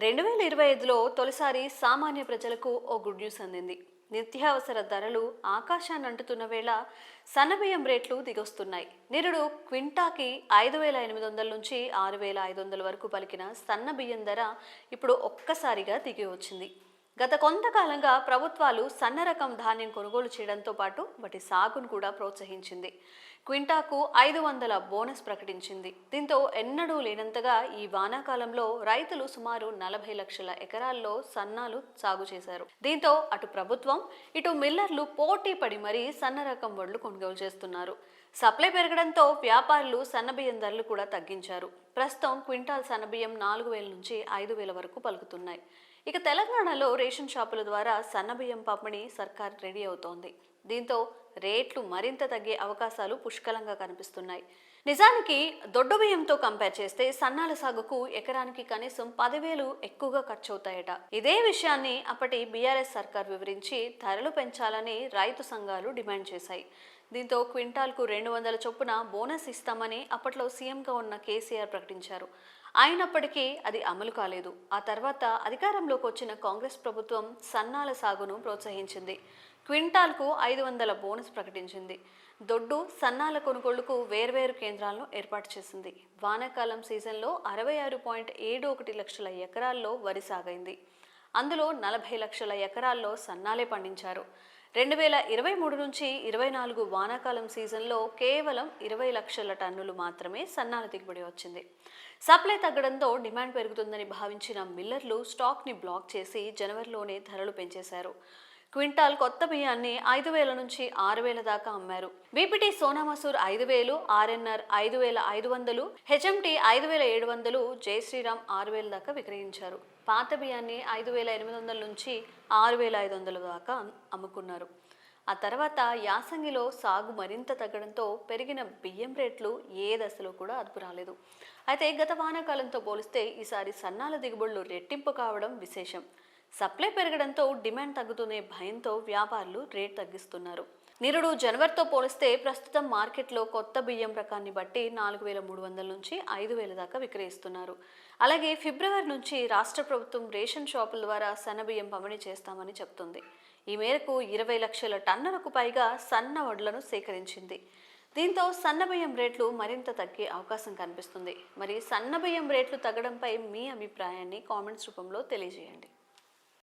2025లో తొలిసారి సామాన్య ప్రజలకు ఓ గుడ్ న్యూస్ అందింది. నిత్యావసర ధరలు ఆకాశాన్ని అంటుతున్న వేళ సన్నబియ్యం రేట్లు దిగొస్తున్నాయి. నిరుడు క్వింటాకి 5,800 నుంచి 6,500 వరకు పలికిన సన్న బియ్యం ధర ఇప్పుడు ఒక్కసారిగా దిగి వచ్చింది. గత కొంతకాలంగా ప్రభుత్వాలు సన్న రకం ధాన్యం కొనుగోలు చేయడంతో పాటు వాటి సాగును కూడా ప్రోత్సహించింది. క్వింటాకు 500 బోనస్ ప్రకటించింది. దీంతో ఎన్నడూ లేనంతగా ఈ వానాకాలంలో రైతులు సుమారు 40 లక్షల ఎకరాల్లో సన్నాలు సాగు చేశారు. దీంతో అటు ప్రభుత్వం ఇటు మిల్లర్లు పోటీ పడి మరీ సన్న రకం వడ్లు కొనుగోలు చేస్తున్నారు. సప్లై పెరగడంతో వ్యాపారులు సన్నబియ్యం ధరలు కూడా తగ్గించారు. ప్రస్తుతం క్వింటాల్ సన్నబియ్యం 4,000 నుంచి 5,000 వరకు పలుకుతున్నాయి. ఇక తెలంగాణలో రేషన్ షాపుల ద్వారా సన్నబియ్యం పంపిణీ సర్కార్ రెడీ అవుతోంది. దీంతో రేట్లు మరింత తగ్గే అవకాశాలు పుష్కలంగా కనిపిస్తున్నాయి. నిజానికి దొడ్డు బియ్యంతో కంపేర్ చేస్తే సన్నాల సాగుకు ఎకరానికి కనీసం 10,000 ఎక్కువగా ఖర్చు అవుతాయట. ఇదే విషయాన్ని అప్పటి బీఆర్ఎస్ సర్కార్ వివరించి ధరలు పెంచాలని రైతు సంఘాలు డిమాండ్ చేశాయి. దీంతో క్వింటాల్కు 200 చొప్పున బోనస్ ఇస్తామని అప్పట్లో సీఎంగా ఉన్న కేసీఆర్ ప్రకటించారు. అయినప్పటికీ అది అమలు కాలేదు. ఆ తర్వాత అధికారంలోకి వచ్చిన కాంగ్రెస్ ప్రభుత్వం సన్నాల సాగును ప్రోత్సహించింది. క్వింటాల్కు 500 బోనస్ ప్రకటించింది. దొడ్డు సన్నాల కొనుగోళ్లకు వేర్వేరు కేంద్రాలను ఏర్పాటు చేసింది. వానాకాలం సీజన్లో 66.71 లక్షల ఎకరాల్లో వరి సాగైంది. అందులో 40 లక్షల ఎకరాల్లో సన్నాలే పండించారు. 2023 నుంచి 24 వానాకాలం సీజన్లో కేవలం 20 లక్షల టన్నులు మాత్రమే సన్నాల దిగుబడి వచ్చింది. సప్లై తగ్గడంతో డిమాండ్ పెరుగుతుందని భావించిన మిల్లర్లు స్టాక్ని బ్లాక్ చేసి జనవరిలోనే ధరలు పెంచేశారు. క్వింటాల్ కొత్త బియ్యాన్ని 5,000 నుంచి 6,000 దాకా అమ్మారు. బీపీటీ సోనామసూర్ 5,000, ఆర్ఎన్ఆర్ 5,500, హెచ్ఎంటీ 5,700, జయశ్రీరామ్ 6,000 దాకా విక్రయించారు. పాత బియ్యాన్ని 5,800 నుంచి 6,500 దాకా అమ్ముకున్నారు. ఆ తర్వాత యాసంగిలో సాగు మరింత తగ్గడంతో పెరిగిన బియ్యం రేట్లు ఏ దశలో కూడా అదుపు రాలేదు. అయితే గత వానాకాలంతో పోలిస్తే ఈసారి సన్నాల దిగుబడులు రెట్టింపు కావడం విశేషం. సప్లై పెరగడంతో డిమాండ్ తగ్గుతునే భయంతో వ్యాపారులు రేట్ తగ్గిస్తున్నారు. నిరుడు జనవరితో పోలిస్తే ప్రస్తుతం మార్కెట్లో కొత్త బియ్యం రకాన్ని బట్టి 4,300 నుంచి 5,000 దాకా విక్రయిస్తున్నారు. అలాగే ఫిబ్రవరి నుంచి రాష్ట్ర ప్రభుత్వం రేషన్ షాపుల ద్వారా సన్న బియ్యం పంపిణీ చేస్తామని చెప్తుంది. ఈ మేరకు 20 లక్షల టన్నులకు పైగా సన్న వడ్లను సేకరించింది. దీంతో సన్న బియ్యం రేట్లు మరింత తగ్గే అవకాశం కనిపిస్తుంది. మరి సన్న బియ్యం రేట్లు తగ్గడంపై మీ అభిప్రాయాన్ని కామెంట్స్ రూపంలో తెలియజేయండి.